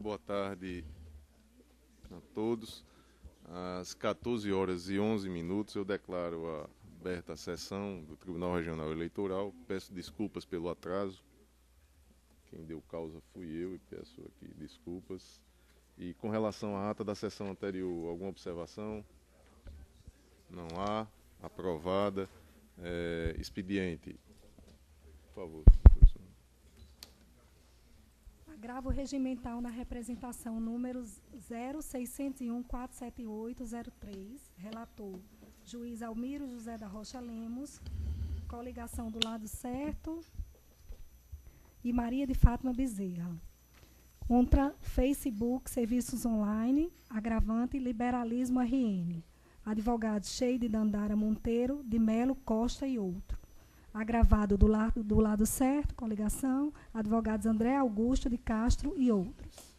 boa tarde a todos. Às 14h11 eu declaro aberta a sessão do Tribunal Regional Eleitoral. Peço desculpas pelo atraso. Quem deu causa fui eu e peço aqui desculpas. E com relação à ata da sessão anterior, alguma observação? Não há. Aprovada. Expediente. Por favor, professor. Agravo regimental na representação número 0601-47803. Relator, juiz Almiro José da Rocha Lemos. Coligação do lado certo. E Maria de Fátima Bezerra. Contra Facebook, Serviços Online, Agravante, Liberalismo RN. Advogados Sheide Dandara Monteiro, de Melo Costa e outro. Agravado do lado certo, coligação, advogados André Augusto de Castro e outros.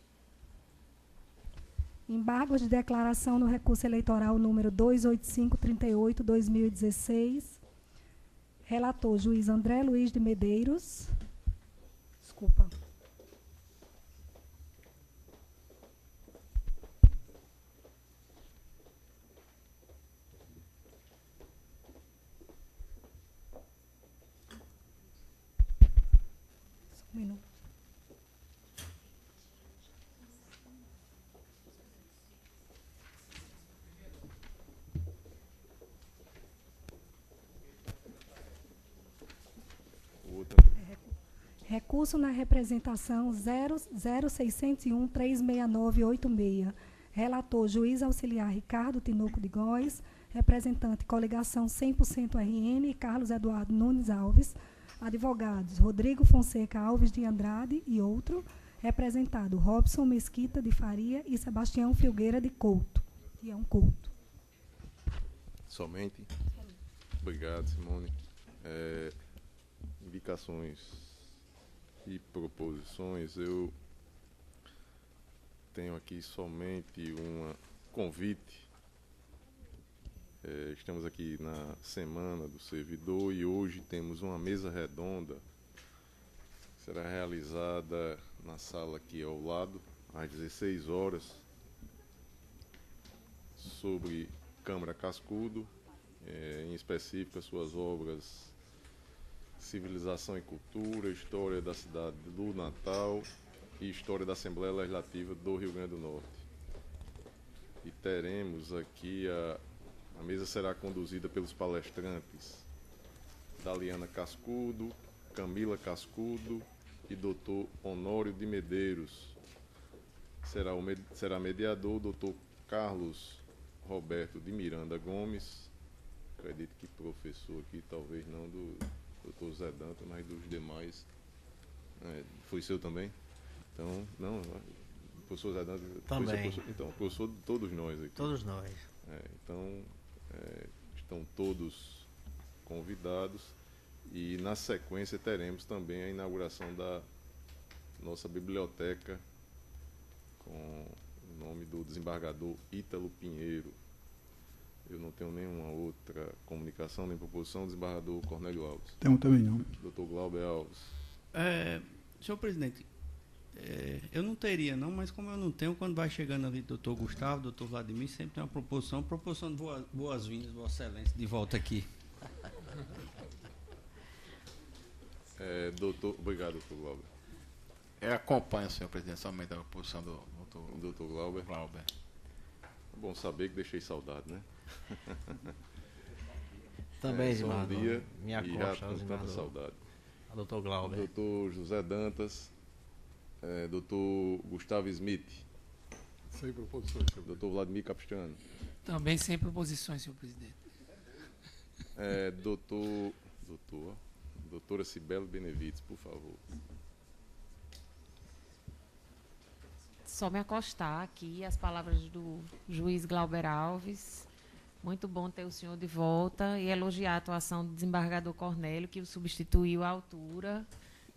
Embargos de declaração no recurso eleitoral número 28538-2016. Relator, juiz André Luiz de Medeiros. Desculpa. Um minuto. Recurso na representação 00601-36986. Relator, juiz auxiliar Ricardo Tinoco de Góes. Representante, coligação 100% RN e Carlos Eduardo Nunes Alves. Advogados, Rodrigo Fonseca Alves de Andrade e outro. Representado, Robson Mesquita de Faria e Sebastião Filgueira de Couto. E é um Couto. Somente? Obrigado, Simone. Indicações e proposições. Eu tenho aqui somente um convite. Estamos aqui na Semana do Servidor e hoje temos uma mesa redonda que será realizada na sala aqui ao lado, às 16 horas, sobre Câmara Cascudo, em específico as suas obras Civilização e Cultura, História da Cidade do Natal e História da Assembleia Legislativa do Rio Grande do Norte. E teremos aqui a mesa será conduzida pelos palestrantes Daliana Cascudo, Camila Cascudo e Dr. Honório de Medeiros. Será mediador o Dr. Carlos Roberto de Miranda Gomes. Acredito que professor aqui, talvez não do Dr. Zé Dantas, mas dos demais. Foi seu também? Então, não, professor Zé Dantas. Também. Então, professor de todos nós aqui. Todos nós. Então, estão todos convidados e na sequência teremos também a inauguração da nossa biblioteca com o nome do desembargador Ítalo Pinheiro. Eu não tenho nenhuma outra comunicação nem proposição. Desembargador Cornélio Alves. Tenho também não. Dr. Glauber Alves. Senhor presidente, eu não teria não, mas como eu não tenho, quando vai chegando ali doutor Gustavo, doutor Vladimir, sempre tem uma proposição de boas-vindas, Vossa Excelência, de volta aqui. Obrigado, doutor Glauber. Eu acompanho, senhor presidente, somente a proposição do Dr. Glauber. Glauber. É bom saber que deixei saudade, né? Também, só um dia minha e já costa, com tanta saudade. A doutor Glauber. Doutor José Dantas, doutor Gustavo Smith. Sem proposições, senhor. Doutor Vladimir Capistrano. Também sem proposições, senhor presidente. Doutora Cibele Benevides, por favor. Só me acostar aqui as palavras do juiz Glauber Alves. Muito bom ter o senhor de volta e elogiar a atuação do desembargador Cornélio, que o substituiu à altura.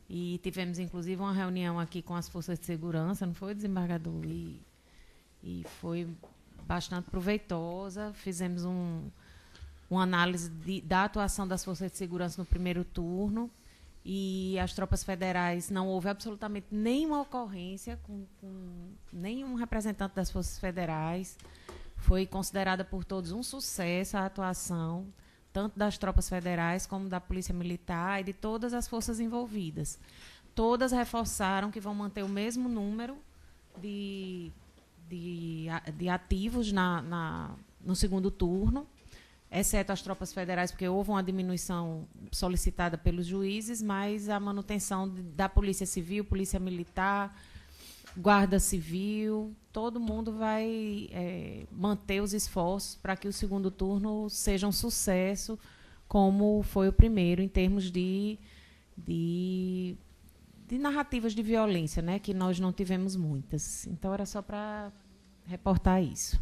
E tivemos, inclusive, uma reunião aqui com as forças de segurança, não foi, desembargador? E foi bastante proveitosa. Fizemos uma análise da atuação das forças de segurança no primeiro turno e as tropas federais, não houve absolutamente nenhuma ocorrência com nenhum representante das forças federais. Foi considerada por todos um sucesso a atuação, tanto das tropas federais como da Polícia Militar e de todas as forças envolvidas. Todas reforçaram que vão manter o mesmo número de ativos no segundo turno, exceto as tropas federais, porque houve uma diminuição solicitada pelos juízes, mas a manutenção da Polícia Civil, Polícia Militar, Guarda Civil, todo mundo vai manter os esforços para que o segundo turno seja um sucesso, como foi o primeiro, em termos de narrativas de violência, né, que nós não tivemos muitas. Então, era só para reportar isso.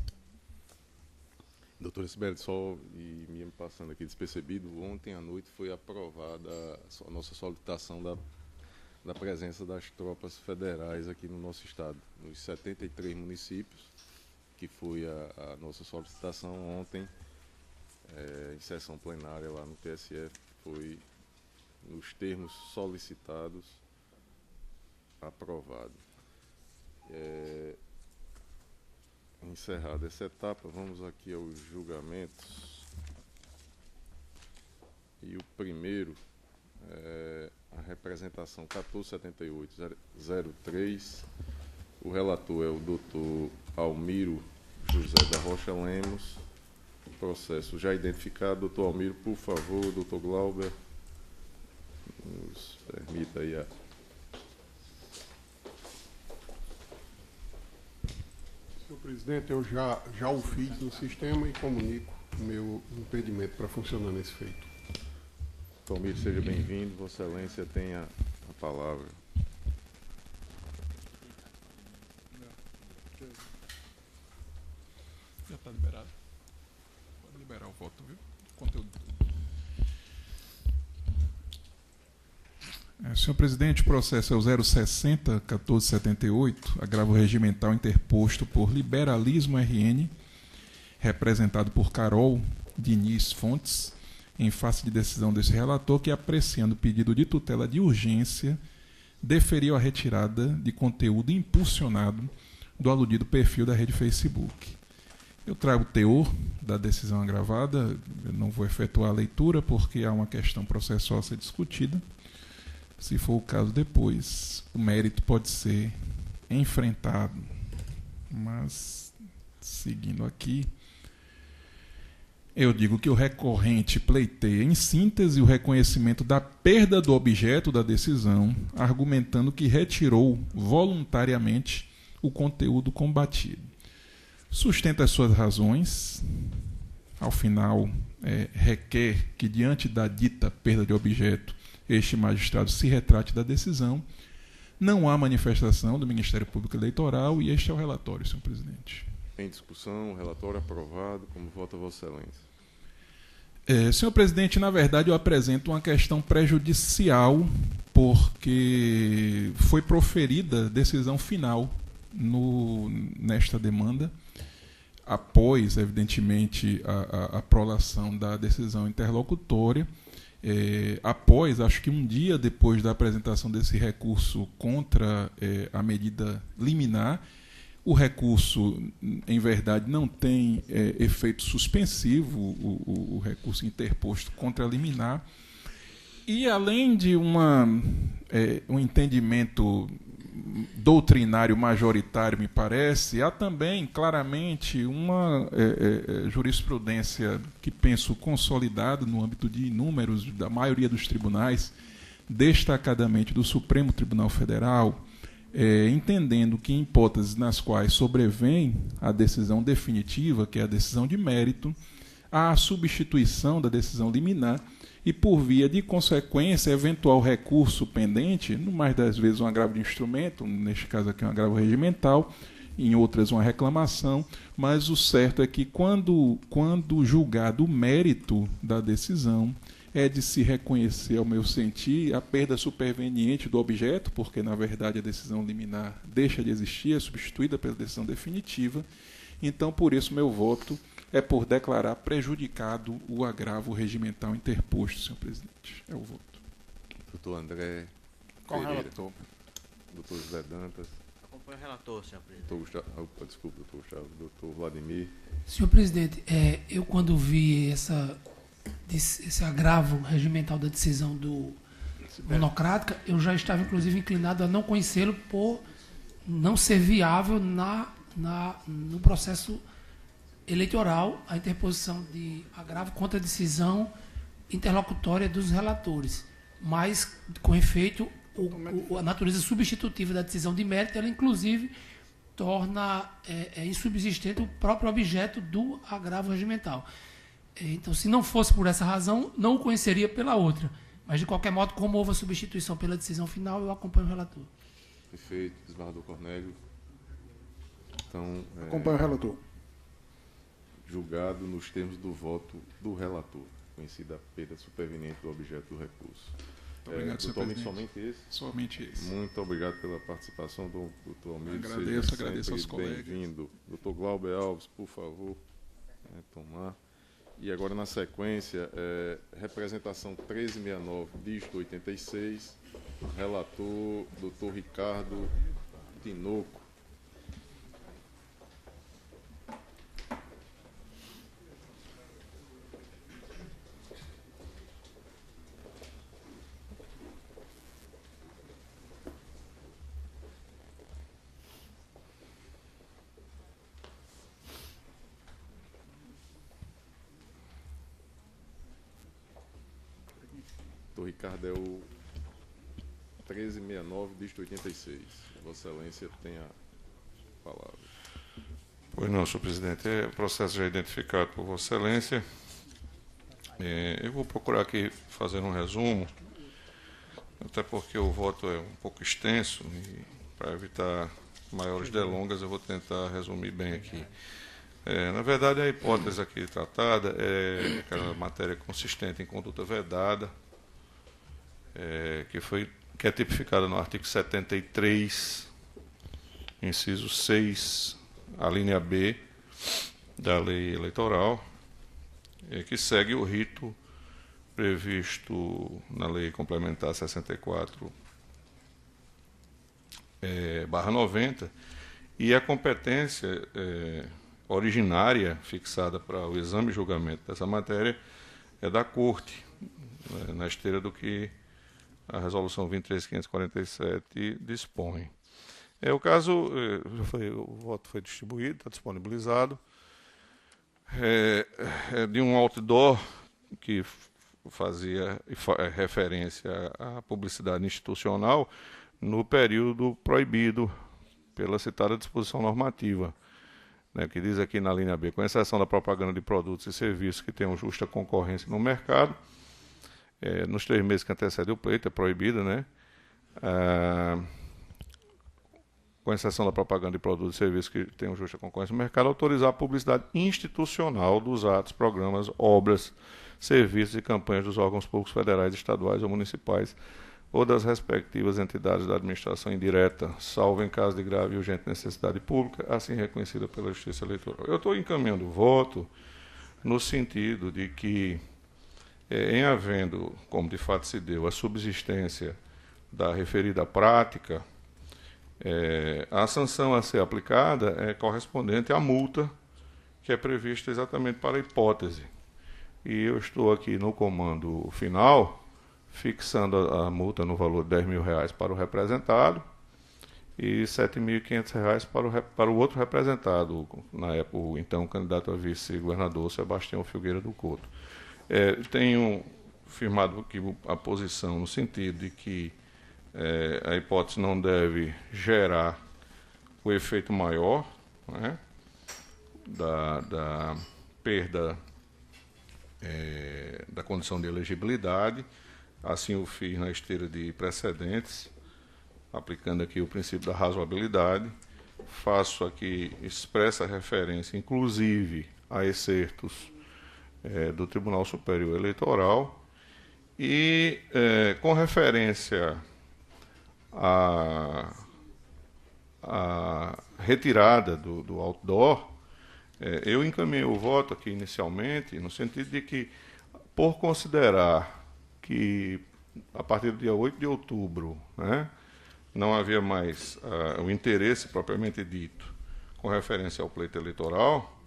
Doutora Sibeli, só e me passando aqui despercebido, ontem à noite foi aprovada a nossa solicitação da presença das tropas federais aqui no nosso estado, nos 73 municípios, que foi a nossa solicitação ontem, em sessão plenária lá no TSE, foi nos termos solicitados, aprovado. Encerrada essa etapa, vamos aqui aos julgamentos. E o primeiro é a representação 1478-03. O relator é o doutor Almiro José da Rocha Lemos. Processo já identificado. Doutor Almiro, por favor, doutor Glauber, nos permita aí a... Senhor presidente, eu já o fiz no sistema e comunico o meu impedimento para funcionar nesse feito. Almiro, seja bem-vindo. Vossa Excelência tem a palavra. Já está liberado. Pode liberar o voto, viu? Conteúdo. Senhor presidente, o processo é o 060-1478, agravo regimental interposto por Liberalismo RN, representado por Carol Diniz Fontes, em face de decisão desse relator, que, apreciando o pedido de tutela de urgência, deferiu a retirada de conteúdo impulsionado do aludido perfil da rede Facebook. Eu trago o teor da decisão agravada, eu não vou efetuar a leitura porque há uma questão processual a ser discutida. Se for o caso depois, o mérito pode ser enfrentado. Mas, seguindo aqui, eu digo que o recorrente pleiteia, em síntese, o reconhecimento da perda do objeto da decisão, argumentando que retirou voluntariamente o conteúdo combatido. Sustenta as suas razões, ao final, requer que, diante da dita perda de objeto, este magistrado se retrate da decisão. Não há manifestação do Ministério Público Eleitoral e este é o relatório, senhor presidente. Em discussão, relatório aprovado. Como vota Vossa Excelência? Senhor presidente, na verdade eu apresento uma questão prejudicial porque foi proferida decisão final nesta demanda, após, evidentemente, a prolação da decisão interlocutória. Após, acho que um dia depois da apresentação desse recurso contra a medida liminar, o recurso, em verdade, não tem efeito suspensivo, o recurso interposto contra a liminar, e além de um entendimento doutrinário majoritário, me parece, há também claramente uma jurisprudência que penso consolidada no âmbito de inúmeros, da maioria dos tribunais, destacadamente do Supremo Tribunal Federal, entendendo que em hipóteses nas quais sobrevém a decisão definitiva, que é a decisão de mérito, há a substituição da decisão liminar e, por via de consequência, eventual recurso pendente, no mais das vezes um agravo de instrumento, neste caso aqui um agravo regimental, em outras uma reclamação, mas o certo é que quando julgado o mérito da decisão, é de se reconhecer, ao meu sentir, a perda superveniente do objeto, porque, na verdade, a decisão liminar deixa de existir, é substituída pela decisão definitiva. Então, por isso, meu voto é por declarar prejudicado o agravo regimental interposto, senhor presidente. É o voto. doutor André Qual Pereira, relator? doutor José Dantas, Acompanho o relator, senhor presidente. doutor Gustavo, opa, desculpa, doutor Gustavo, doutor Vladimir. Senhor presidente, eu quando vi esse agravo regimental da decisão monocrática, eu já estava inclusive inclinado a não conhecê-lo por não ser viável no processo eleitoral a interposição de agravo contra a decisão interlocutória dos relatores. Mas, com efeito, a natureza substitutiva da decisão de mérito, ela inclusive torna insubsistente o próprio objeto do agravo regimental. Então, se não fosse por essa razão, não o conheceria pela outra. Mas, de qualquer modo, como houve a substituição pela decisão final, eu acompanho o relator. Perfeito, desembargador Cornélio. Então, Acompanho o relator. julgado nos termos do voto do relator, conhecida a perda superveniente do objeto do recurso. Muito obrigado, senhor Doutor Almir, presidente. somente esse. Somente esse. Muito obrigado pela participação do doutor Almir. Agradeço aos colegas. Bem-vindo. Doutor Glauber Alves, por favor, tomar. E agora, na sequência, representação 1369, dígito 86, relator, doutor Ricardo Tinoco. Doutor Ricardo é o 1369, dígito 86. Vossa Excelência tem a palavra. Pois não, senhor presidente. O processo já é identificado por Vossa Excelência. Eu vou procurar aqui fazer um resumo, até porque o voto é um pouco extenso e, para evitar maiores delongas, eu vou tentar resumir bem aqui. Na verdade, a hipótese aqui tratada é aquela matéria consistente em conduta vedada, que é tipificada no artigo 73, inciso 6, a linha B da lei eleitoral, que segue o rito previsto na lei complementar 64/90, e a competência originária fixada para o exame e julgamento dessa matéria é da Corte, na esteira do que a resolução 23.547 dispõe. O caso, o voto foi distribuído, está disponibilizado, de um outdoor que fazia referência à publicidade institucional no período proibido pela citada disposição normativa, que diz aqui na linha B, com exceção da propaganda de produtos e serviços que tenham justa concorrência no mercado, nos 3 meses que antecedem o pleito, é proibida, com exceção da propaganda de produtos e serviços que tenham justa concorrência no mercado, autorizar a publicidade institucional dos atos, programas, obras, serviços e campanhas dos órgãos públicos federais, estaduais ou municipais, ou das respectivas entidades da administração indireta, salvo em caso de grave e urgente necessidade pública, assim reconhecida pela Justiça Eleitoral. Eu estou encaminhando o voto no sentido de que, em havendo, como de fato se deu, a subsistência da referida prática, a sanção a ser aplicada é correspondente à multa que é prevista exatamente para a hipótese. E eu estou aqui no comando final, fixando a multa no valor de R$10.000 para o representado e R$7.500 para o outro representado, na época, o então candidato a vice-governador, Sebastião Filgueira do Couto. Tenho firmado aqui a posição no sentido de que a hipótese não deve gerar o efeito maior, da perda da condição de elegibilidade. Assim o fiz na esteira de precedentes, aplicando aqui o princípio da razoabilidade. Faço aqui expressa referência, inclusive, a excertos do Tribunal Superior Eleitoral e, com referência à retirada do outdoor, eu encaminhei o voto aqui inicialmente no sentido de que, por considerar que a partir do dia 8 de outubro, né, não havia mais o interesse propriamente dito com referência ao pleito eleitoral,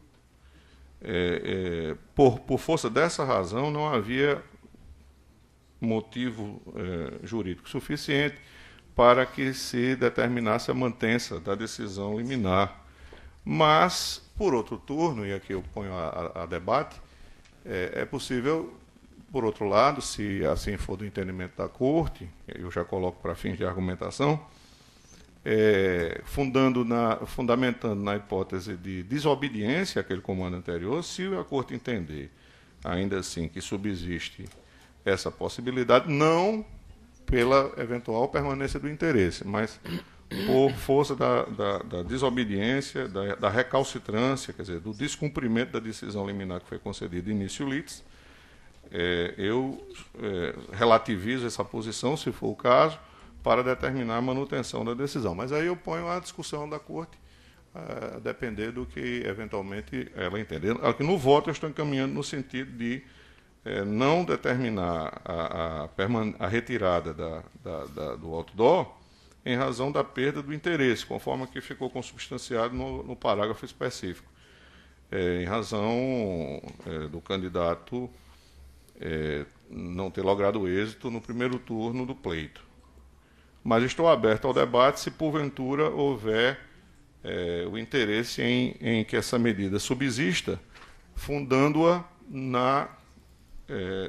por força dessa razão, não havia motivo jurídico suficiente para que se determinasse a mantença da decisão liminar. Mas, por outro turno, e aqui eu ponho a debate, é possível, por outro lado, se assim for do entendimento da Corte, eu já coloco para fins de argumentação, fundamentando na hipótese de desobediência àquele comando anterior, se a Corte entender, ainda assim, que subsiste essa possibilidade, não pela eventual permanência do interesse, mas por força da desobediência, da recalcitrância, quer dizer, do descumprimento da decisão liminar que foi concedida início litis, eu relativizo essa posição, se for o caso, para determinar a manutenção da decisão. Mas aí eu ponho a discussão da Corte, a depender do que, eventualmente, ela entender. Aqui no voto eu estou encaminhando no sentido de não determinar a retirada do outdoor em razão da perda do interesse, conforme que ficou consubstanciado no parágrafo específico, em razão do candidato não ter logrado êxito no primeiro turno do pleito. Mas estou aberto ao debate se, porventura, houver o interesse em que essa medida subsista, fundando-a na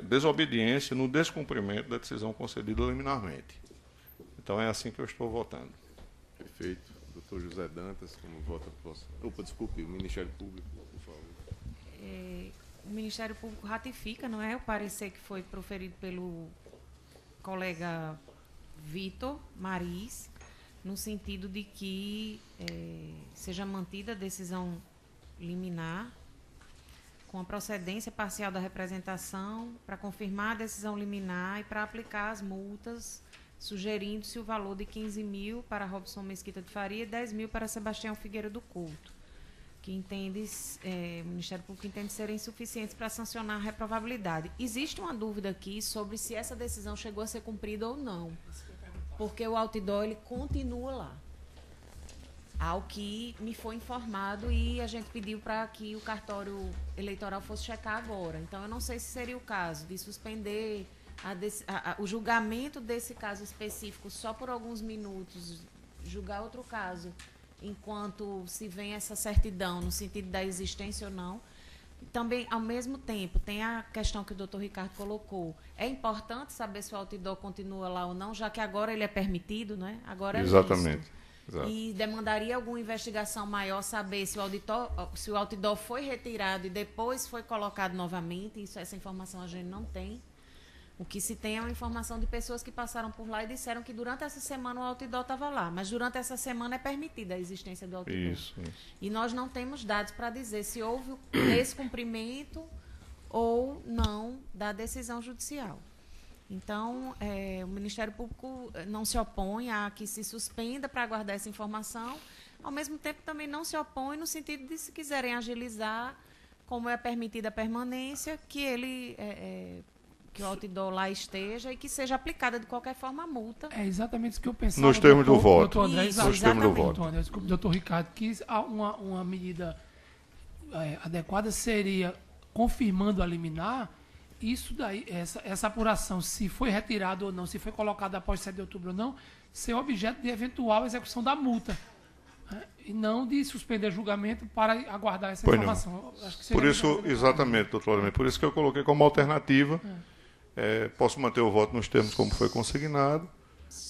desobediência, no descumprimento da decisão concedida liminarmente. Então, é assim que eu estou votando. Perfeito. Doutor José Dantas, como vota? Desculpe, o Ministério Público, por favor. O Ministério Público ratifica, não é, o parecer que foi proferido pelo colega Vitor Maris, no sentido de que seja mantida a decisão liminar com a procedência parcial da representação para confirmar a decisão liminar e para aplicar as multas, sugerindo-se o valor de 15 mil para Robson Mesquita de Faria e 10 mil para Sebastião Figueira do Couto, que o Ministério Público entende serem insuficientes para sancionar a reprovabilidade. Existe uma dúvida aqui sobre se essa decisão chegou a ser cumprida ou não, porque o outdoor ele continua lá, ao que me foi informado, e a gente pediu para que o cartório eleitoral fosse checar agora. Então, eu não sei se seria o caso de suspender o julgamento desse caso específico só por alguns minutos, julgar outro caso enquanto se vem essa certidão no sentido da existência ou não. Também, ao mesmo tempo, tem a questão que o doutor Ricardo colocou. É importante saber se o outdoor continua lá ou não, já que agora ele é permitido, né? Agora é exatamente. Exato. E demandaria alguma investigação maior saber se o outdoor foi retirado e depois foi colocado novamente. Essa informação a gente não tem. O que se tem é uma informação de pessoas que passaram por lá e disseram que durante essa semana o outdoor estava lá, mas durante essa semana é permitida a existência do outdoor. Isso. E nós não temos dados para dizer se houve descumprimento ou não da decisão judicial. Então, o Ministério Público não se opõe a que se suspenda para aguardar essa informação, ao mesmo tempo também não se opõe no sentido de, se quiserem agilizar, como é permitida a permanência, que o outdoor lá esteja e que seja aplicada de qualquer forma a multa. É exatamente isso que eu pensava. Nos termos do voto. Doutor André, nos termos do voto. Desculpe, doutor Ricardo, que uma medida adequada seria, confirmando a liminar, isso daí, essa apuração, se foi retirado ou não, se foi colocado após 7 de outubro ou não, ser objeto de eventual execução da multa. E não de suspender julgamento para aguardar essa informação. Acho que por isso, exatamente, doutor Alemão, por isso que eu coloquei como alternativa. Posso manter o voto nos termos como foi consignado,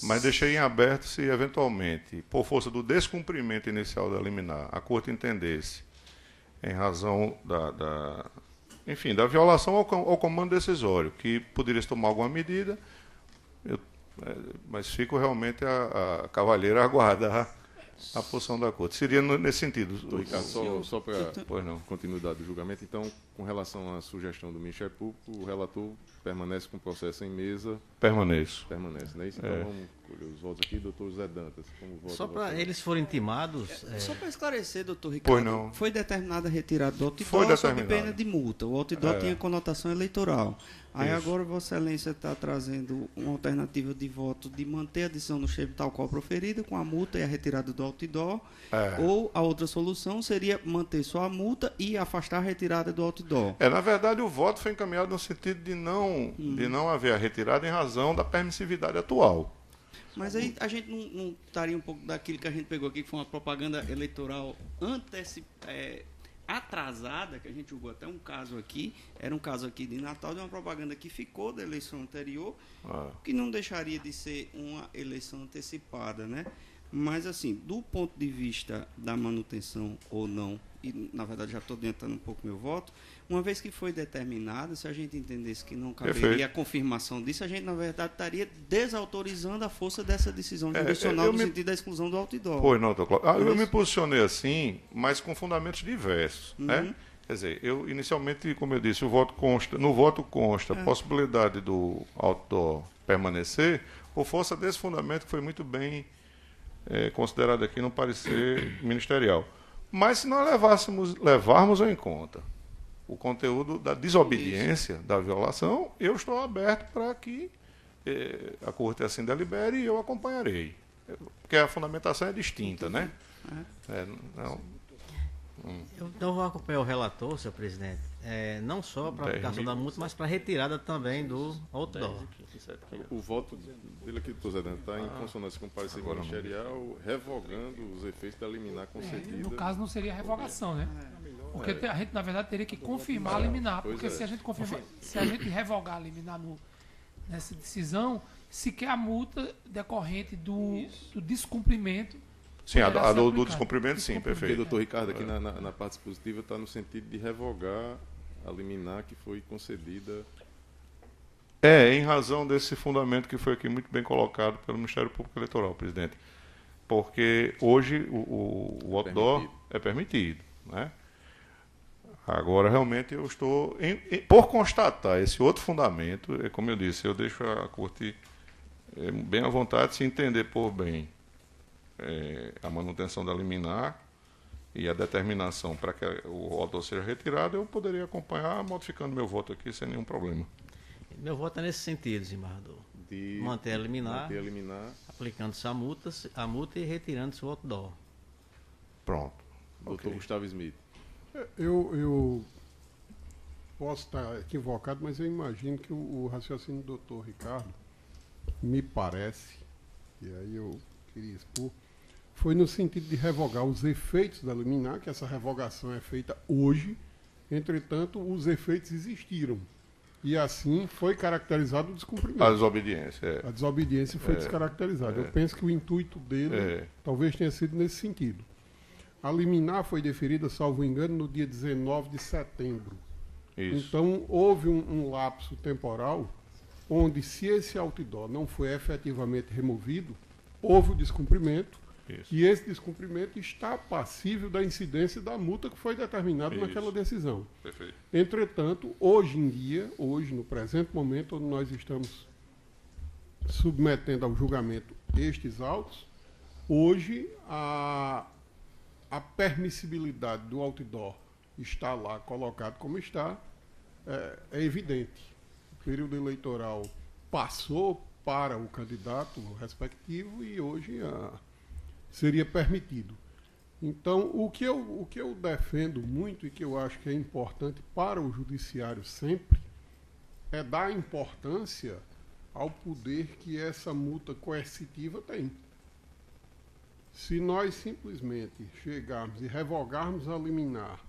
mas deixei em aberto se, eventualmente, por força do descumprimento inicial da liminar, a Corte entendesse, em razão da violação ao comando decisório, que poderia se tomar alguma medida, mas fico realmente a cavalheiro a aguardar a posição da Corte. Seria nesse sentido. Ricardo, só para continuidade do julgamento, então, com relação à sugestão do Ministério Público, o relator permanece com o processo em mesa. Permaneço. Permanece, não é isso? Então vamos colher os votos aqui. Doutor José Dantas, como vota Só para você? eles forem intimados. Só para esclarecer, doutor Ricardo, Pois não. foi determinada a retirada do outdoor Foi sob determinado. pena de multa. O outdoor É. tinha conotação eleitoral. Aí Isso. agora Vossa Excelência está trazendo uma alternativa de voto de manter a decisão no chefe tal qual proferida, com a multa e a retirada do outdoor. É. Ou a outra solução seria manter só a multa e afastar a retirada do outdoor. Na verdade, o voto foi encaminhado no sentido de não haver a retirada em razão da permissividade atual. Mas aí a gente não estaria um pouco daquilo que a gente pegou aqui, que foi uma propaganda eleitoral atrasada, que a gente julgou até um caso aqui, era um caso aqui de Natal, de uma propaganda que ficou da eleição anterior, que não deixaria de ser uma eleição antecipada, né? Mas, assim, do ponto de vista da manutenção ou não, e na verdade já estou adiantando um pouco meu voto, uma vez que foi determinado, se a gente entendesse que não caberia Perfeito. a confirmação disso, a gente, na verdade, estaria desautorizando a força dessa decisão jurisdicional eu no me- sentido da exclusão do outdoor. Pois não, doutor Cláudio. Eu Isso. me posicionei assim, mas com fundamentos diversos. Uhum. Né? Quer dizer, eu inicialmente, como eu disse, no voto consta a possibilidade do outdoor permanecer, por força desse fundamento que foi muito bem considerado aqui no parecer ministerial. Mas se nós levarmos em conta o conteúdo da desobediência, da violação, eu estou aberto para que a Corte assim delibere e eu acompanharei. Porque a fundamentação é distinta, né? Eu então vou acompanhar o relator, senhor presidente, não só para a aplicação da multa, mas para a retirada também do outdoor. O voto dele aqui, doutor Zé Dantas, está em consonância com o parecer ministerial, revogando os efeitos da liminar concedida. No caso, não seria revogação, né? Porque a gente, na verdade, teria que confirmar a liminar. Pois Porque é. se a gente revogar a liminar nessa decisão, sequer a multa decorrente do descumprimento. Sim, a poderá ser do aplicada. descumprimento, sim, Porque, perfeito. doutor Ricardo, aqui na parte dispositiva está no sentido de revogar a liminar que foi concedida. Em razão desse fundamento que foi aqui muito bem colocado pelo Ministério Público Eleitoral, presidente. Porque hoje o outdoor é permitido, né? Agora, realmente, eu estou... por constatar esse outro fundamento, como eu disse, eu deixo a Corte bem à vontade, se entender por bem a manutenção da liminar e a determinação para que o outdoor seja retirado, eu poderia acompanhar modificando meu voto aqui sem nenhum problema. Meu voto é nesse sentido, desembargador. De Manter a liminar, manter a liminar. aplicando-se a multa e retirando-se o outdoor. Pronto. Doutor Ok. Gustavo Smith. Eu posso estar equivocado, mas eu imagino que o raciocínio do doutor Ricardo, me parece, e aí eu queria expor, foi no sentido de revogar os efeitos da liminar, que essa revogação é feita hoje, entretanto, os efeitos existiram. E assim foi caracterizado o descumprimento. A desobediência. A desobediência foi descaracterizada. Eu penso que o intuito dele talvez tenha sido nesse sentido. A liminar foi deferida, salvo engano, no dia 19 de setembro. Isso. Então, houve um lapso temporal onde, se esse outdoor não foi efetivamente removido, houve o descumprimento. Isso. E esse descumprimento está passível da incidência da multa que foi determinada Isso. naquela decisão. Perfeito. Entretanto, hoje em dia, no presente momento, onde nós estamos submetendo ao julgamento estes autos, hoje a permissibilidade do outdoor está lá colocado como está, é evidente. O período eleitoral passou para o candidato respectivo e hoje seria permitido. Então, o que eu defendo muito e que eu acho que é importante para o judiciário sempre é dar importância ao poder que essa multa coercitiva tem. Se nós simplesmente chegarmos e revogarmos a liminar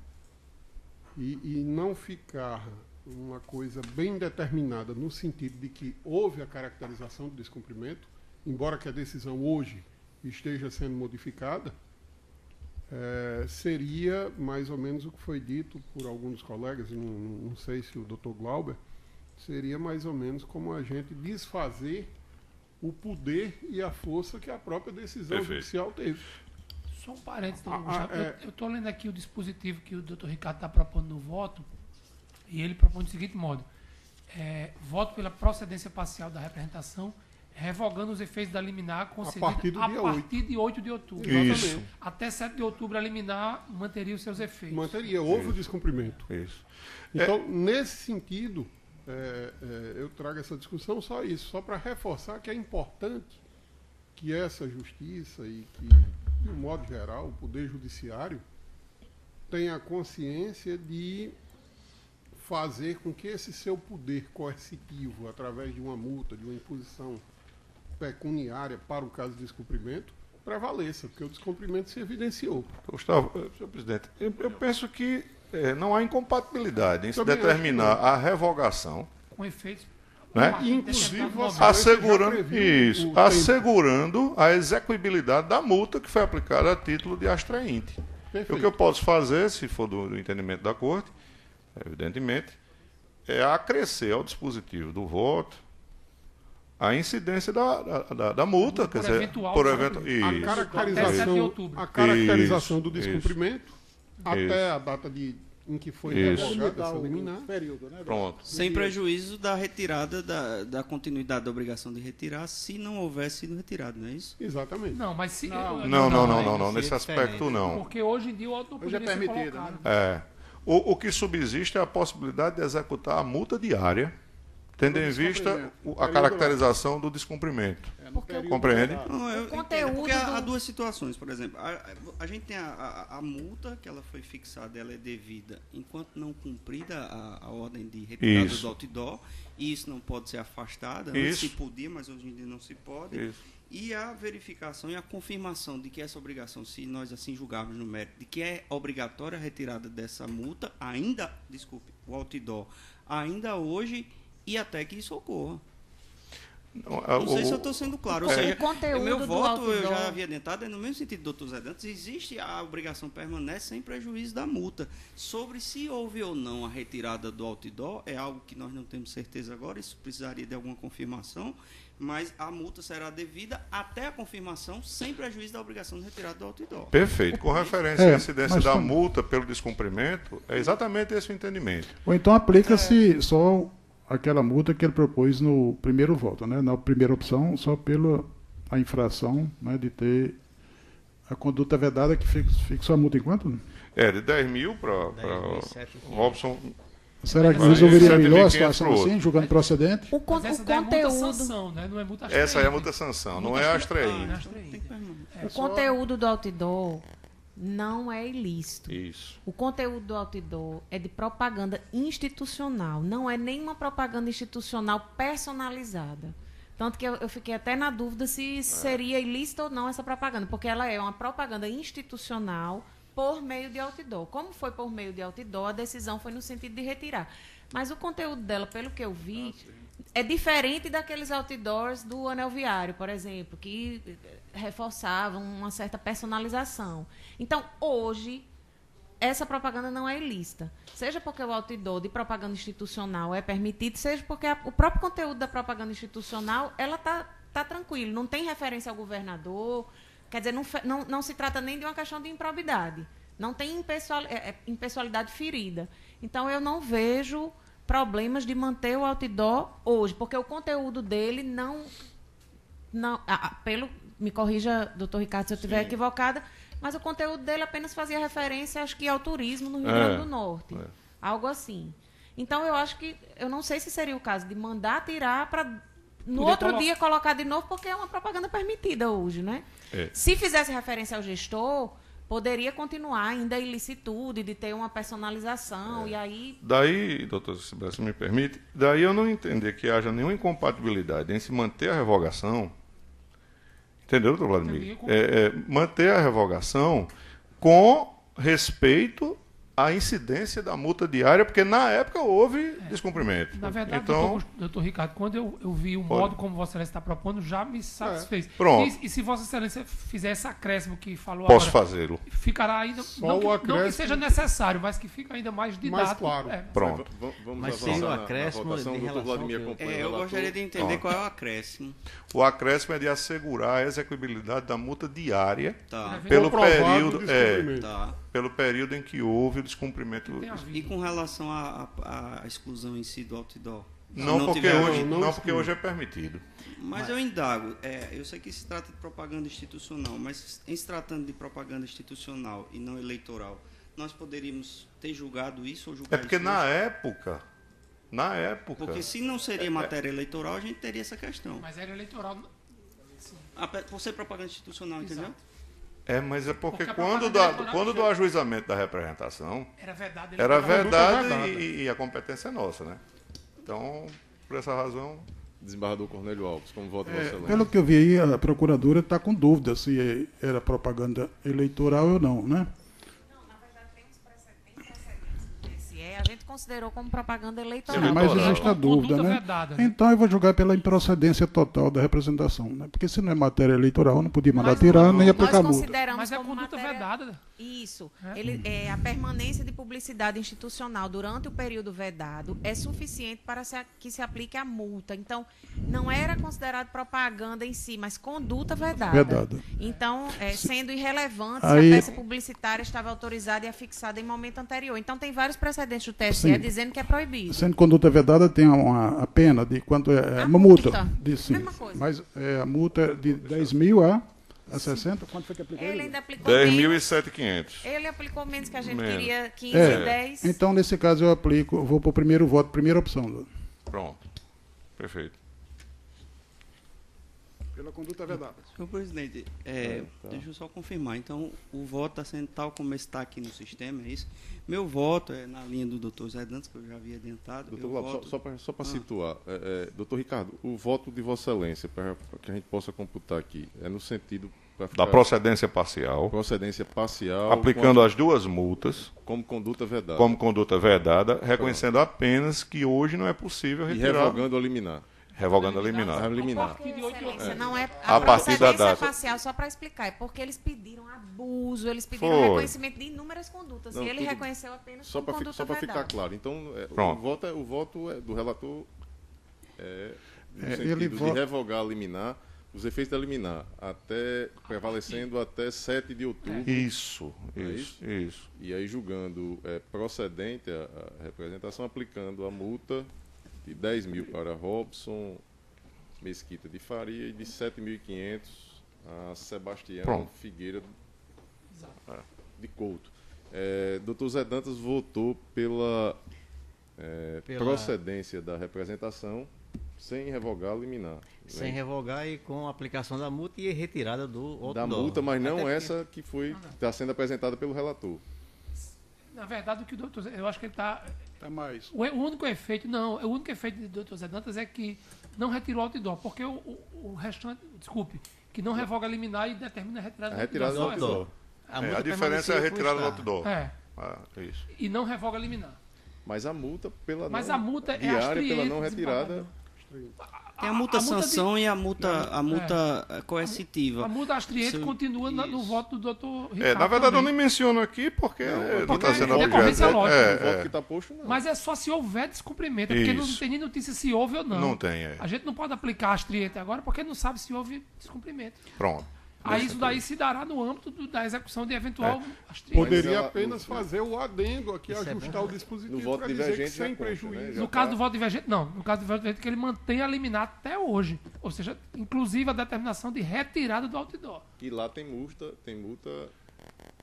e não ficar uma coisa bem determinada no sentido de que houve a caracterização do descumprimento, embora que a decisão hoje esteja sendo modificada, seria mais ou menos o que foi dito por alguns colegas, não sei se o Dr. Glauber, seria mais ou menos como a gente desfazer o poder e a força que a própria decisão judicial teve. Só um parênteses, doutor Gustavo. Eu estou lendo aqui o dispositivo que o doutor Ricardo está propondo no voto. E ele propõe do seguinte modo: voto pela procedência parcial da representação, revogando os efeitos da liminar concedida a partir de 8 de outubro. Isso. Até 7 de outubro a liminar manteria os seus efeitos. Manteria, houve o descumprimento. Isso. Então, nesse sentido, eu trago essa discussão só isso, só para reforçar que é importante que essa justiça e que, de um modo geral, o Poder Judiciário tenha consciência de fazer com que esse seu poder coercitivo, através de uma multa, de uma imposição pecuniária para o caso de descumprimento, prevaleça, porque o descumprimento se evidenciou. Gustavo, senhor presidente, eu penso que não há incompatibilidade em se determinar a revogação, com efeitos, né? Inclusive, assegurando a execuibilidade da multa que foi aplicada a título de astreinte. O que eu posso fazer, se for do entendimento da Corte, evidentemente, é acrescer ao dispositivo do voto a incidência da multa, quer dizer, por eventual. A caracterização do descumprimento até a data em que foi revogada essa liminar. Pronto. Sem prejuízo da retirada, da continuidade da obrigação de retirar, se não houvesse sido retirado, não é isso? Exatamente. Não, mas se... Não, nesse aspecto não. Porque hoje em dia o auto não poderia ser colocado. O que subsiste é a possibilidade de executar a multa diária, tendo em vista a caracterização do descumprimento. Compreende? Não, porque há duas situações, por exemplo. A gente tem a multa, que ela foi fixada, ela é devida enquanto não cumprida a ordem de retirada do outdoor, e isso não pode ser afastado. Antes se podia, mas hoje em dia não se pode. Isso. E a verificação e a confirmação de que essa obrigação, se nós assim julgarmos no mérito, de que é obrigatória a retirada dessa multa, o outdoor, ainda hoje e até que isso ocorra. Não sei se eu estou sendo claro. Ou seja, o meu voto, eu já havia adiantado, é no mesmo sentido do Dr. Zé Dantas, existe a obrigação permanece sem prejuízo da multa. Sobre se houve ou não a retirada do outdoor, é algo que nós não temos certeza agora, isso precisaria de alguma confirmação, mas a multa será devida até a confirmação, sem prejuízo da obrigação de retirada do outdoor. Perfeito. Com referência à incidência da multa pelo descumprimento, é exatamente esse o entendimento. Ou então aplica-se só aquela multa que ele propôs no primeiro voto, né? Na primeira opção, só pela a infração, né, de ter a conduta vedada, que fixou a multa em quanto? De 10 mil para Robson. Será que resolveria melhor a situação assim, julgando procedente? O conteúdo... É multa sanção, né? Não é multa astreinte. Essa é a multa sanção, não é a astreinte. O conteúdo do outdoor não é ilícito. Isso. O conteúdo do outdoor é de propaganda institucional, não é nenhuma propaganda institucional personalizada. Tanto que eu fiquei até na dúvida se seria ilícita ou não essa propaganda, porque ela é uma propaganda institucional por meio de outdoor. Como foi por meio de outdoor, a decisão foi no sentido de retirar. Mas o conteúdo dela, pelo que eu vi, é diferente daqueles outdoors do anel viário, por exemplo, que reforçavam uma certa personalização. Então, hoje, essa propaganda não é ilícita. Seja porque o outdoor de propaganda institucional é permitido, seja porque o próprio conteúdo da propaganda institucional, ela tá tranquilo, não tem referência ao governador, quer dizer, não se trata nem de uma questão de improbidade, não tem impessoalidade ferida. Então, eu não vejo problemas de manter o outdoor hoje, porque o conteúdo dele não me corrija, doutor Ricardo, se eu estiver equivocada, mas o conteúdo dele apenas fazia referência, acho que ao turismo no Rio Grande do Norte, algo assim. Então, eu não sei se seria o caso de mandar tirar para no outro dia colocar de novo, porque é uma propaganda permitida hoje, né? Se fizesse referência ao gestor, poderia continuar ainda a ilicitude de ter uma personalização, e aí... Daí, doutor, se me permite, daí eu não entender que haja nenhuma incompatibilidade em se manter a revogação, entendeu, doutor Vladimir? Manter a revogação com respeito à incidência da multa diária, porque na época houve descumprimento. Na verdade, então, doutor Ricardo, quando eu vi o modo como Vossa Excelência está propondo, já me satisfez. Pronto. E se Vossa Excelência fizer esse acréscimo que falou posso agora, fazê-lo. Ficará ainda, não que seja necessário, mas que fica ainda mais didático. Mais claro. Pronto. Vamos mas seria o acréscimo de relação eu gostaria de entender qual é o acréscimo. O acréscimo é de assegurar a execuibilidade da multa diária Tá. pelo período... pelo período em que houve o descumprimento. E com relação à exclusão em si do outdoor? Não, porque hoje é permitido. Mas eu indago, eu sei que se trata de propaganda institucional, mas em se tratando de propaganda institucional e não eleitoral, nós poderíamos ter julgado isso ou julgar É porque isso na hoje? época... Porque se não seria matéria eleitoral, a gente teria essa questão. Mas era eleitoral. Sim. Por ser propaganda institucional, entendeu? Mas é porque quando do ajuizamento da representação, era vedado e a competência é nossa, né? Então, por essa razão... Desembargador Cornélio Alves, como voto Vossa Excelência. Pelo que eu vi aí, a procuradora está com dúvida se era propaganda eleitoral ou não, né? Não, na verdade tem precedentes do TSE, a gente considerou como propaganda eleitoral. Sim, mas existe a dúvida, né? Vedada, né? Então eu vou julgar pela improcedência total da representação, né? Porque se não é matéria eleitoral, não podia mandar tirar, nem aplicar multa. Mas é conduta vedada. Isso. A permanência de publicidade institucional durante o período vedado é suficiente para que se aplique a multa. Então, não era considerado propaganda em si, mas conduta vedada. Então, sendo irrelevante se a peça publicitária estava autorizada e afixada em momento anterior. Então, tem vários precedentes do TSE dizendo que é proibido. Sendo conduta vedada, tem a pena de quanto é uma multa. Mesma coisa. Mas a multa é de 10 mil a 60? Quanto foi que aplicou? Ele ainda aplicou 10.007.500. Ele aplicou menos que a gente queria, 15 e 10. Então, nesse caso, eu vou para o primeiro voto, primeira opção. Pronto. Perfeito. Pela conduta vedada. Senhor presidente, deixa eu só confirmar. Então, o voto está sendo tal como está aqui no sistema, é isso? Meu voto é na linha do doutor Zé Dantas, que eu já havia adiantado. Doutor Glauber, só para situar, doutor Ricardo, o voto de Vossa Excelência, para que a gente possa computar aqui, é no sentido... Da procedência parcial. Procedência parcial. Aplicando as duas multas. Como conduta vedada. Como conduta vedada, reconhecendo apenas que hoje não é possível retirar. E revogando ou eliminar. Revogando a liminar. Porque, Excelência, não é a partir da data. Parcial, só para explicar, é porque eles pediram abuso, eles pediram reconhecimento de inúmeras condutas. E ele reconheceu apenas como conduta vedada. Só para ficar claro. Então, o voto do relator no sentido de revogar a liminar, os efeitos da liminar, prevalecendo até 7 de outubro. Isso. E aí, julgando procedente a representação, aplicando a multa de 10 mil para Robson Mesquita de Faria e de 7.500 a Sebastião Figueira de Couto. Dr. Zé Dantas votou pela procedência da representação sem revogar a liminar. Sem revogar e com a aplicação da multa e retirada do outro da multa, mas não essa que está sendo apresentada pelo relator. Na verdade, o que o doutor... Eu acho que ele está... mais. O único efeito do doutor Zé Dantas é que não retirou o outdoor, porque o restante... Desculpe, que não revoga a liminar e determina a retirada do outdoor. A diferença é a retirada do outdoor. Isso. E não revoga a liminar. Mas a multa diária pela não retirada... Tem a multa sanção e a multa coercitiva. A multa astriente continua no voto do doutor Ricardo. Na verdade, eu nem menciono aqui porque não está sendo objeto. O voto que está posto, não. Mas é só se houver descumprimento, porque não tem nem notícia se houve ou não. Não tem, A gente não pode aplicar a astriente agora porque não sabe se houve descumprimento. Pronto. Aí isso daí se dará no âmbito da execução de eventual astriente. Poderia apenas fazer o adendo aqui, ajustar o dispositivo para dizer que sem prejuízo. No caso do voto divergente, não. No caso do voto divergente, que ele mantém a liminar até hoje. Ou seja, inclusive a determinação de retirada do outdoor. E lá tem multa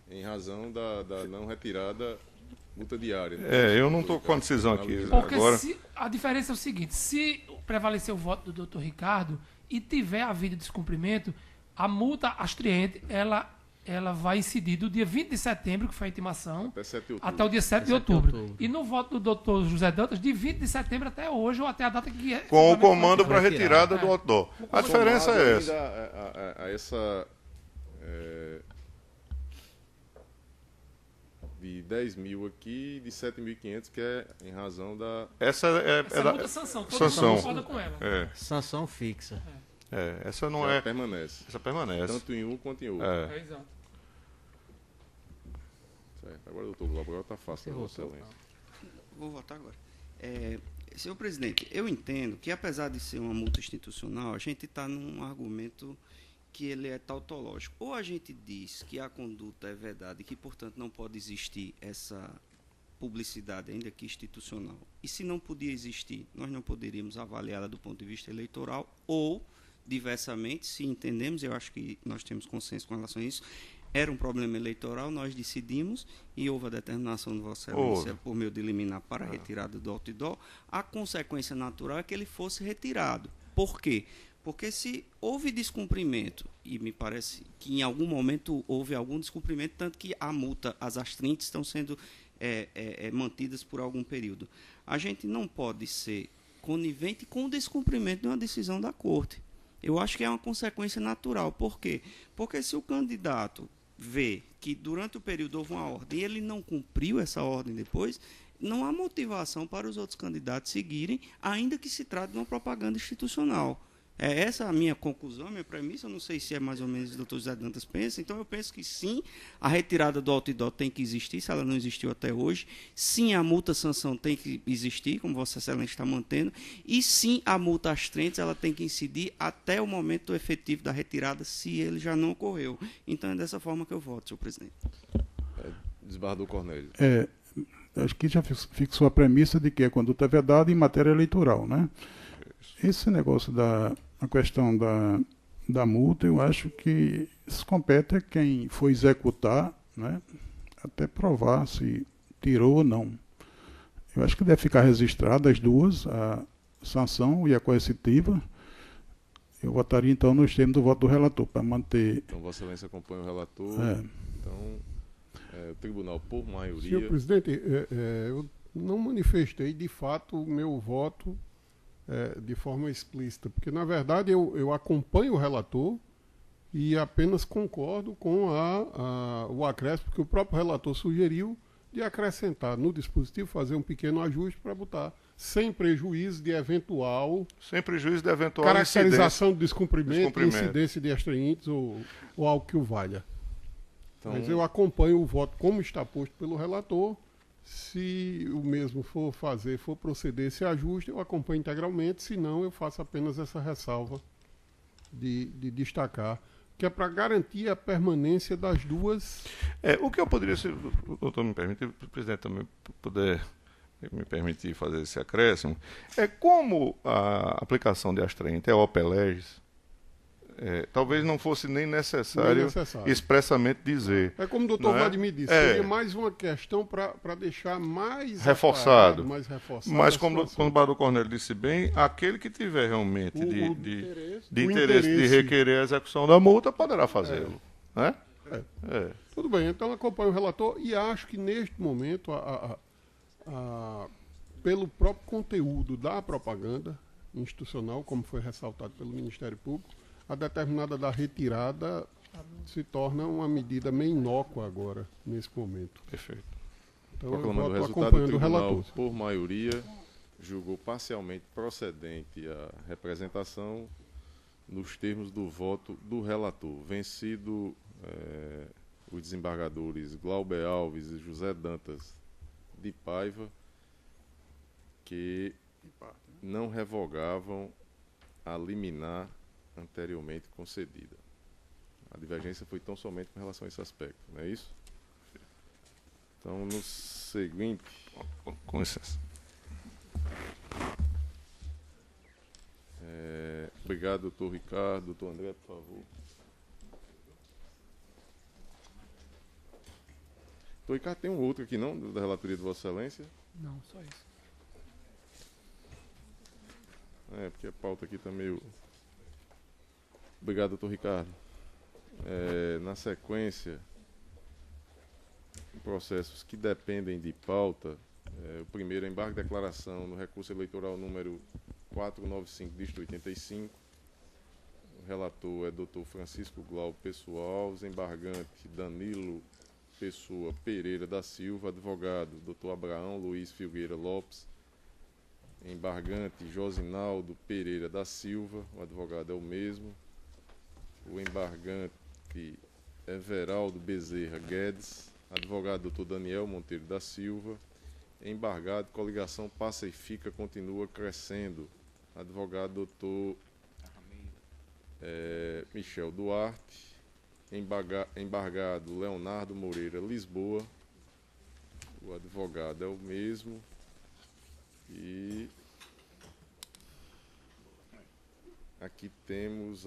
em razão da não retirada, multa diária. Né? Eu não estou com a decisão aqui porque agora. A diferença é o seguinte, se prevalecer o voto do Dr. Ricardo e tiver havido descumprimento, a multa astriente, ela vai incidir do dia 20 de setembro, que foi a intimação, até o dia 7 de outubro. E no voto do Dr. José Dantas, de 20 de setembro até hoje, ou até a data que é... Com o comando para retirada do outdoor. A diferença é essa. A essa... de 10 mil aqui e de 7.500, que é em razão da... Essa é multa sanção. Sanção. Concorda com ela. Sanção fixa. Essa não é... Permanece. Essa permanece. Tanto em um quanto em outro. Exato. Certo. Agora, doutor Glauber, está fácil. Vossa Excelência. Vou votar agora. Senhor presidente, eu entendo que, apesar de ser uma multa institucional, a gente está num argumento que ele é tautológico. Ou a gente diz que a conduta é vedada e que, portanto, não pode existir essa publicidade, ainda que institucional. E se não podia existir, nós não poderíamos avaliá-la do ponto de vista eleitoral, ou, diversamente, se entendemos, eu acho que nós temos consenso com relação a isso, era um problema eleitoral, nós decidimos, e houve a determinação de Vossa Excelência por meio de liminar para a retirada do outdoor. A consequência natural é que ele fosse retirado. Por quê? Porque se houve descumprimento, e me parece que em algum momento houve algum descumprimento, tanto que a multa, as astrintes estão sendo mantidas por algum período. A gente não pode ser conivente com o descumprimento de uma decisão da Corte. Eu acho que é uma consequência natural. Por quê? Porque se o candidato vê que durante o período houve uma ordem e ele não cumpriu essa ordem depois, não há motivação para os outros candidatos seguirem, ainda que se trate de uma propaganda institucional. É essa a minha conclusão, a minha premissa. Eu não sei se é mais ou menos o que o doutor José Dantas pensa. Então, eu penso que sim, a retirada do outdoor tem que existir, se ela não existiu até hoje. Sim, a multa-sanção tem que existir, como Vossa Excelência está mantendo. E sim, a multa astrentis ela tem que incidir até o momento efetivo da retirada, se ele já não ocorreu. Então, é dessa forma que eu voto, senhor presidente. Desembargador Cornélio. Acho que já fixou a premissa de que a conduta é vedada em matéria eleitoral, né? Esse negócio a questão da multa, eu acho que isso compete a quem for executar, né, até provar se tirou ou não. Eu acho que deve ficar registrada as duas, a sanção e a coercitiva. Eu votaria, então, nos termos do voto do relator, para manter... Então, Vossa Excelência acompanha o relator. Então, o tribunal, por maioria... Senhor presidente, eu não manifestei, de fato, o meu voto de forma explícita, porque na verdade eu acompanho o relator e apenas concordo com o acréscimo que o próprio relator sugeriu de acrescentar no dispositivo, fazer um pequeno ajuste para botar sem prejuízo de eventual caracterização de descumprimento. Incidência de astrintes ou algo que o valha. Então, mas eu acompanho o voto como está posto pelo relator. Se o mesmo for proceder esse ajuste, eu acompanho integralmente, se não, eu faço apenas essa ressalva de destacar, que é para garantir a permanência das duas. O que eu poderia, se o doutor me permitir, o presidente também puder me permitir fazer esse acréscimo, como a aplicação de astrintes é OPE legis, talvez não fosse nem necessário expressamente dizer. É como o doutor Vladimir disse, seria mais uma questão para deixar mais reforçado. Mas como o doutor Cornélio disse bem, aquele que tiver realmente de interesse de requerer a execução da multa poderá fazê-lo. Tudo bem, então acompanho o relator e acho que neste momento, pelo próprio conteúdo da propaganda institucional, como foi ressaltado pelo Ministério Público, a determinada da retirada se torna uma medida meio inócua agora, nesse momento. Perfeito. Então, proclamando o resultado, acompanhando do tribunal, o relator, por maioria, julgou parcialmente procedente a representação nos termos do voto do relator. Vencido os desembargadores Glauber Alves e José Dantas de Paiva, que não revogavam a liminar anteriormente concedida. A divergência foi tão somente com relação a esse aspecto, não é isso? Então, no seguinte... Com licença. Obrigado, doutor Ricardo. Doutor André, por favor. Doutor Ricardo, tem um outro aqui, não? Da relatoria de Vossa Excelência? Não, só isso. Porque a pauta aqui está meio... Obrigado, doutor Ricardo. Na sequência, processos que dependem de pauta, o primeiro é embargo de declaração no recurso eleitoral número 495/85. O relator é doutor Francisco Glauber Pessoa Alves, embargante Danilo Pessoa Pereira da Silva, advogado doutor Abraão Luiz Filgueira Lopes, embargante Josinaldo Pereira da Silva, o advogado é o mesmo. O embargante Everaldo Bezerra Guedes, advogado doutor Daniel Monteiro da Silva, embargado Coligação Passa e Fica continua crescendo, advogado doutor Michel Duarte, embargado Leonardo Moreira Lisboa, o advogado é o mesmo, e aqui temos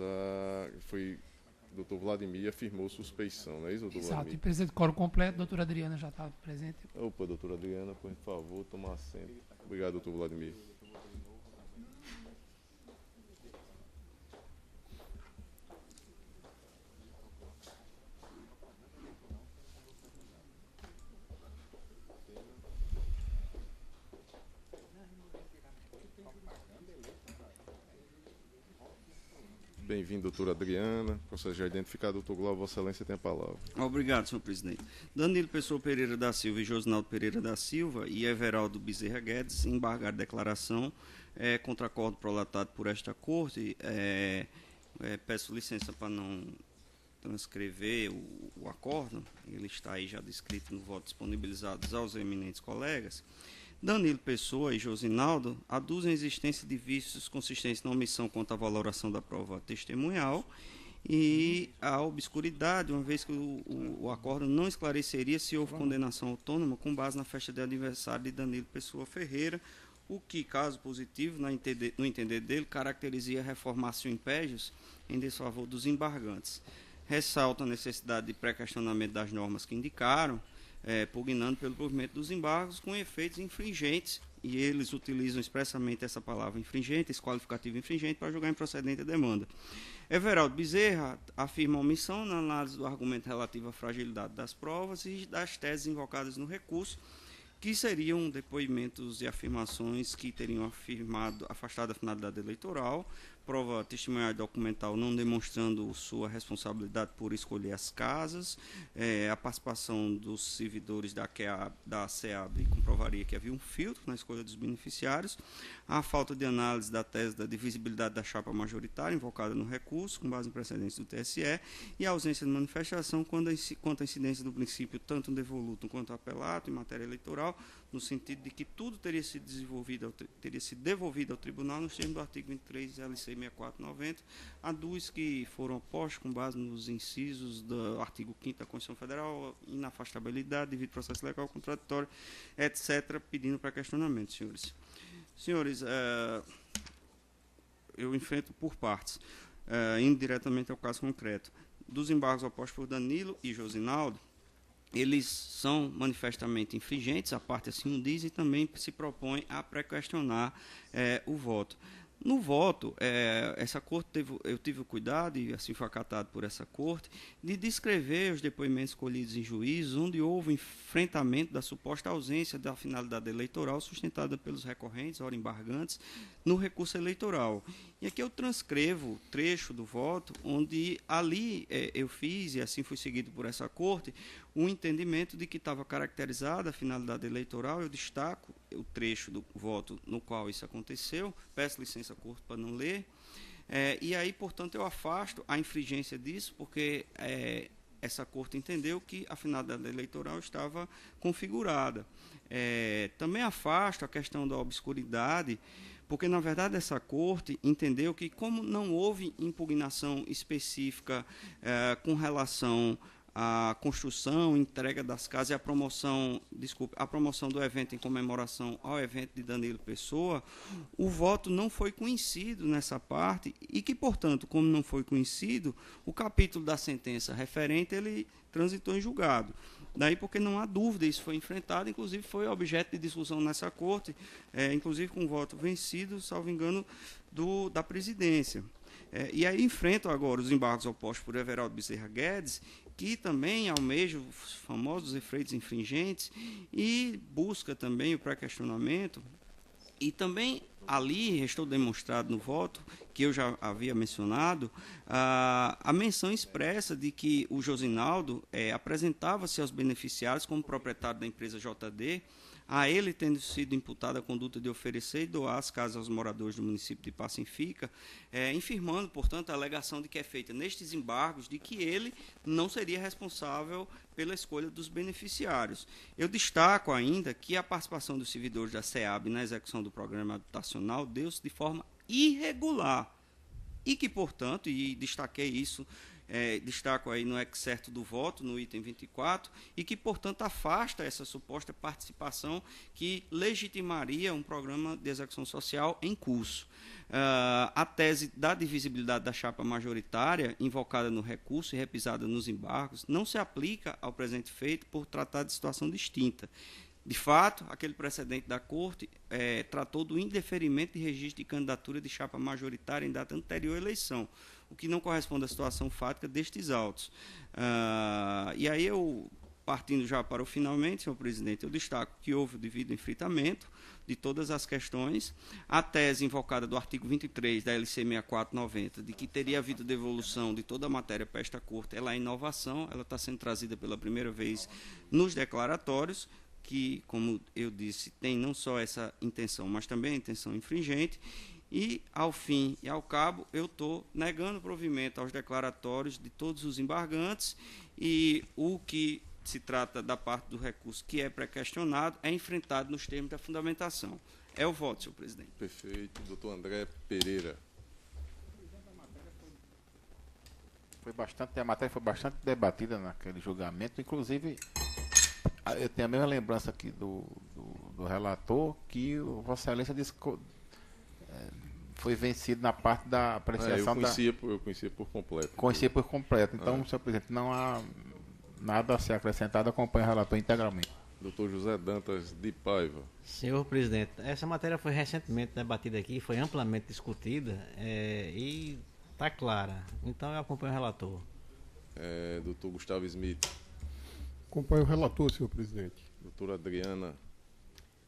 foi o doutor Vladimir afirmou suspeição, não é isso, doutor Exato, Vladimir? e presidente do quórum completo, doutora Adriana já está presente. Opa, doutora Adriana, por favor, tomar assento. Obrigado, doutor Vladimir. Bem-vindo, doutora Adriana. Processo já identificado, doutor Glauber, Vossa Excelência tem a palavra. Obrigado, senhor presidente. Danilo Pessoa Pereira da Silva e Josinaldo Pereira da Silva e Everaldo Bezerra Guedes embargaram declaração contra acordo prolatado por esta corte. Peço licença para não transcrever o acordo, ele está aí já descrito no voto disponibilizado aos eminentes colegas. Danilo Pessoa e Josinaldo aduzem a existência de vícios consistentes na omissão quanto à valoração da prova testemunhal e a obscuridade, uma vez que o acordo não esclareceria se houve condenação autônoma com base na festa de aniversário de Danilo Pessoa Ferreira, o que, caso positivo, no entender dele, caracterizaria a reformatio impégios em desfavor dos embargantes. Ressalta a necessidade de pré-questionamento das normas que indicaram, pugnando pelo provimento dos embargos com efeitos infringentes, e eles utilizam expressamente essa palavra infringente, esse qualificativo infringente, para julgar improcedente a demanda. Everaldo Bezerra afirma omissão na análise do argumento relativo à fragilidade das provas e das teses invocadas no recurso, que seriam depoimentos e afirmações que teriam afastado a finalidade eleitoral, prova testemunhal e documental não demonstrando sua responsabilidade por escolher as casas, a participação dos servidores da SEAB comprovaria que havia um filtro na escolha dos beneficiários, a falta de análise da tese da divisibilidade da chapa majoritária invocada no recurso, com base em precedentes do TSE, e a ausência de manifestação quanto à incidência do princípio tanto devoluto quanto apelato em matéria eleitoral, no sentido de que tudo teria sido devolvido ao tribunal nos termos do artigo 23 LC 6490, aduz que foram opostos com base nos incisos do artigo 5º da Constituição Federal, inafastabilidade, devido processo legal contraditório, etc., pedindo para questionamento, senhores. Senhores, eu enfrento por partes, indo diretamente ao caso concreto. Dos embargos opostos por Danilo e Josinaldo, eles são manifestamente infringentes, a parte assim o diz, e também se propõe a pré-questionar o voto. No voto, essa corte eu tive o cuidado, e assim foi acatado por essa corte, de descrever os depoimentos colhidos em juízos, onde houve enfrentamento da suposta ausência da finalidade eleitoral sustentada pelos recorrentes, ora embargantes, no recurso eleitoral. E aqui eu transcrevo trecho do voto, onde ali eu fiz, e assim foi seguido por essa corte, o entendimento de que estava caracterizada a finalidade eleitoral. Eu destaco o trecho do voto no qual isso aconteceu, peço licença à corte para não ler, e aí, portanto, eu afasto a infringência disso, porque essa corte entendeu que a finalidade eleitoral estava configurada. Também afasto a questão da obscuridade, porque, na verdade, essa corte entendeu que, como não houve impugnação específica com relação à construção, entrega das casas e a promoção do evento em comemoração ao evento de Danilo Pessoa, o voto não foi conhecido nessa parte e que, portanto, como não foi conhecido, o capítulo da sentença referente, ele transitou em julgado. Daí porque não há dúvida, isso foi enfrentado, inclusive foi objeto de discussão nessa corte, inclusive com voto vencido, salvo engano, da presidência. E aí enfrento agora os embargos opostos por Everaldo Bezerra Guedes, que também almeja os famosos efeitos infringentes e busca também o pré-questionamento. E também ali restou demonstrado no voto, que eu já havia mencionado, a menção expressa de que o Josinaldo apresentava-se aos beneficiários como proprietário da empresa JD, a ele tendo sido imputada a conduta de oferecer e doar as casas aos moradores do município de Pacifica, infirmando, portanto, a alegação de que é feita nestes embargos de que ele não seria responsável pela escolha dos beneficiários. Eu destaco ainda que a participação dos servidores da SEAB na execução do programa habitacional deu-se de forma irregular. e que, portanto, e destaquei isso, destaco aí no excerto do voto, no item 24, e que, portanto, afasta essa suposta participação que legitimaria um programa de execução social em curso. A tese da divisibilidade da chapa majoritária, invocada no recurso e repisada nos embargos, não se aplica ao presente feito por tratar de situação distinta. De fato, aquele precedente da Corte tratou do indeferimento de registro de candidatura de chapa majoritária em data anterior à eleição, o que não corresponde à situação fática destes autos. E aí eu, partindo já para o finalmente, senhor presidente, eu destaco que houve o devido enfrentamento de todas as questões. A tese invocada do artigo 23 da LC 6490, de que teria havido devolução de toda a matéria para esta Corte, ela é inovação, ela está sendo trazida pela primeira vez nos declaratórios, que, como eu disse, tem não só essa intenção, mas também a intenção infringente. E, ao fim e ao cabo, eu estou negando provimento aos declaratórios de todos os embargantes, e o que se trata da parte do recurso que é pré-questionado é enfrentado nos termos da fundamentação. É o voto, senhor presidente. Perfeito. Doutor André Pereira. A matéria foi bastante debatida naquele julgamento, inclusive eu tenho a mesma lembrança aqui do relator, que o Vossa Excelência disse que foi vencido na parte da apreciação eu conhecia por completo. Conhecia por completo. Então, senhor presidente, não há nada a ser acrescentado, acompanha o relator integralmente. Doutor José Dantas de Paiva. Senhor presidente, essa matéria foi recentemente debatida aqui, foi amplamente discutida e está clara. Então eu acompanho o relator. Doutor Gustavo Smith. Acompanho o relator, senhor presidente. Doutora Adriana.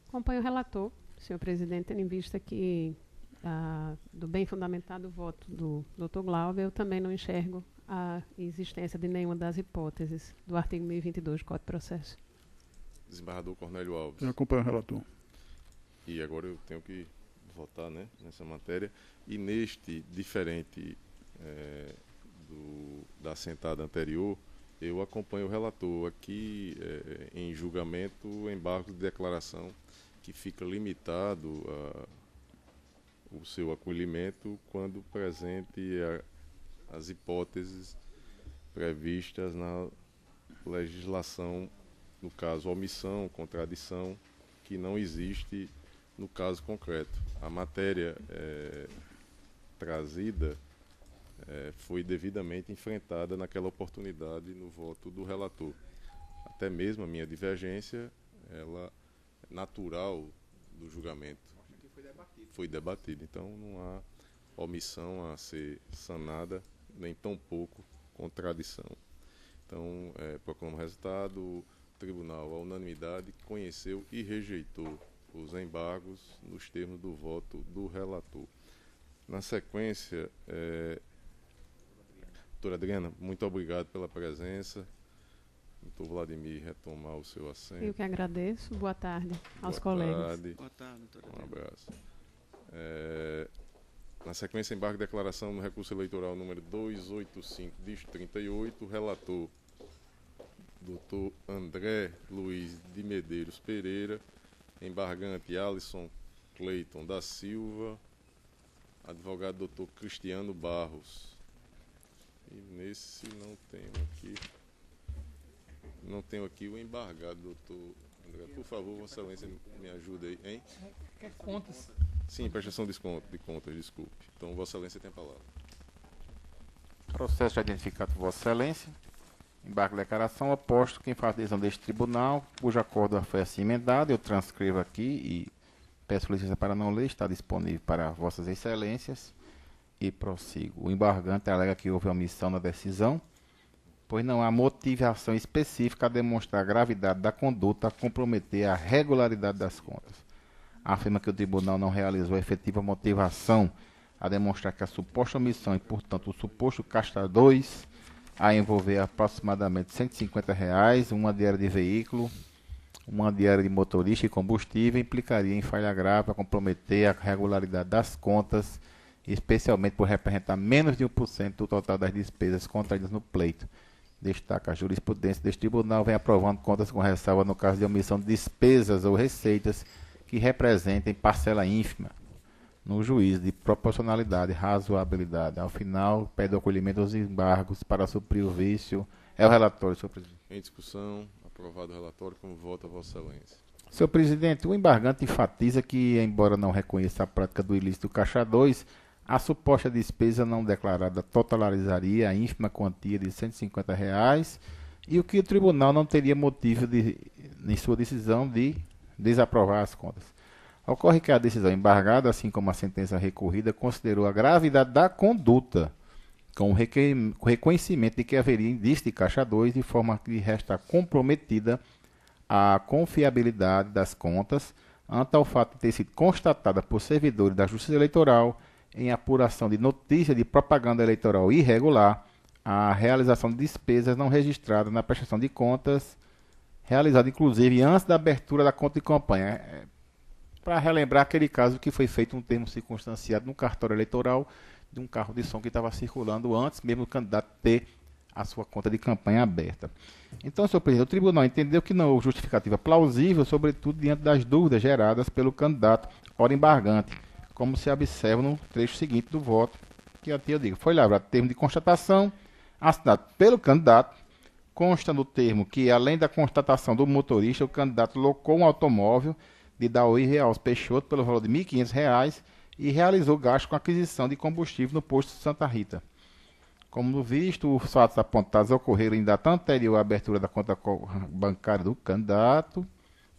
Acompanho o relator, senhor presidente, tendo em vista que, do bem fundamentado voto do doutor Glauber, eu também não enxergo a existência de nenhuma das hipóteses do artigo 1022 do Código de Processo. Desembargador Cornélio Alves. Eu acompanho o relator. E agora eu tenho que votar, né, nessa matéria. E neste, diferente da assentada anterior, eu acompanho o relator. Aqui, em julgamento, embargo de declaração que fica limitado o seu acolhimento quando presente as hipóteses previstas na legislação, no caso, omissão, contradição, que não existe no caso concreto. A matéria trazida foi devidamente enfrentada naquela oportunidade no voto do relator. Até mesmo a minha divergência, ela é natural do julgamento. Foi debatida. Então não há omissão a ser sanada, nem tampouco contradição. Então, proclamo o resultado. O tribunal, à unanimidade, conheceu e rejeitou os embargos nos termos do voto do relator. Na sequência, doutora Adriana, muito obrigado pela presença. Doutor Vladimir, retomar o seu assento. Eu que agradeço. Boa tarde aos Boa colegas. Tarde. Boa tarde, doutora. Um abraço. Na sequência, embargo de declaração no recurso eleitoral número 285, dígito 38, o relator, doutor André Luiz de Medeiros Pereira, embargante Alisson Cleiton da Silva, advogado doutor Cristiano Barros. E nesse não tenho aqui o embargado, doutor André. Por favor, Vossa Excelência, me ajude aí, hein? Contas. Sim, prestação de contas, desculpe. Então, Vossa Excelência tem a palavra. Processo de identificado por Vossa Excelência. Embargo de declaração oposto quem faz decisão deste tribunal, cujo acordo foi assim emendado. Eu transcrevo aqui e peço licença para não ler, está disponível para Vossas Excelências. E prossigo. O embargante alega que houve omissão na decisão, pois não há motivação específica a demonstrar a gravidade da conduta a comprometer a regularidade das contas. Afirma que o tribunal não realizou efetiva motivação a demonstrar que a suposta omissão e, portanto, o suposto casta 2 a envolver aproximadamente R$150, uma diária de veículo, uma diária de motorista e combustível, implicaria em falha grave a comprometer a regularidade das contas, especialmente por representar menos de 1% do total das despesas contraídas no pleito. Destaca a jurisprudência deste tribunal, vem aprovando contas com ressalva no caso de omissão de despesas ou receitas que representem parcela ínfima no juízo de proporcionalidade e razoabilidade. Ao final, pede o acolhimento dos embargos para suprir o vício. É o relatório, senhor presidente. Em discussão, aprovado o relatório, como vota Vossa Excelência. Senhor presidente, o embargante enfatiza que, embora não reconheça a prática do ilícito Caixa 2, a suposta despesa não declarada totalizaria a ínfima quantia de R$ 150 e o que o tribunal não teria motivo em sua decisão de desaprovar as contas. Ocorre que a decisão embargada, assim como a sentença recorrida, considerou a gravidade da conduta, com o reconhecimento de que haveria indício de Caixa 2, de forma que resta comprometida a confiabilidade das contas, ante ao fato de ter sido constatada por servidores da Justiça Eleitoral, em apuração de notícia de propaganda eleitoral irregular, a realização de despesas não registradas na prestação de contas, realizada inclusive antes da abertura da conta de campanha. Para relembrar aquele caso que foi feito um termo circunstanciado no cartório eleitoral de um carro de som que estava circulando antes mesmo do candidato ter a sua conta de campanha aberta. Então, senhor presidente, o tribunal entendeu que não houve justificativa plausível, sobretudo diante das dúvidas geradas pelo candidato ora embargante, como se observa no trecho seguinte do voto, que aqui eu digo, foi lavrado termo de constatação, assinado pelo candidato, consta no termo que, além da constatação do motorista, o candidato locou um automóvel de Daui Real Peixoto pelo valor de R$ 1.500 e realizou gasto com aquisição de combustível no posto Santa Rita. Como visto, os fatos apontados ocorreram em data anterior à abertura da conta bancária do candidato,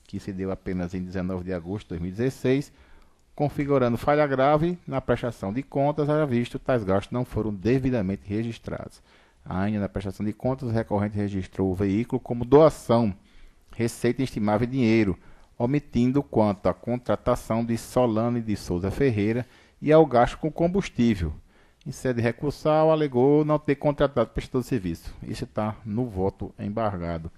que se deu apenas em 19 de agosto de 2016, configurando falha grave na prestação de contas, haja visto tais gastos não foram devidamente registrados. Ainda na prestação de contas, o recorrente registrou o veículo como doação, receita estimável em dinheiro, omitindo quanto à contratação de Solane de Souza Ferreira e ao gasto com combustível. Em sede recursal, alegou não ter contratado prestador de serviço. Isso está no voto embargado.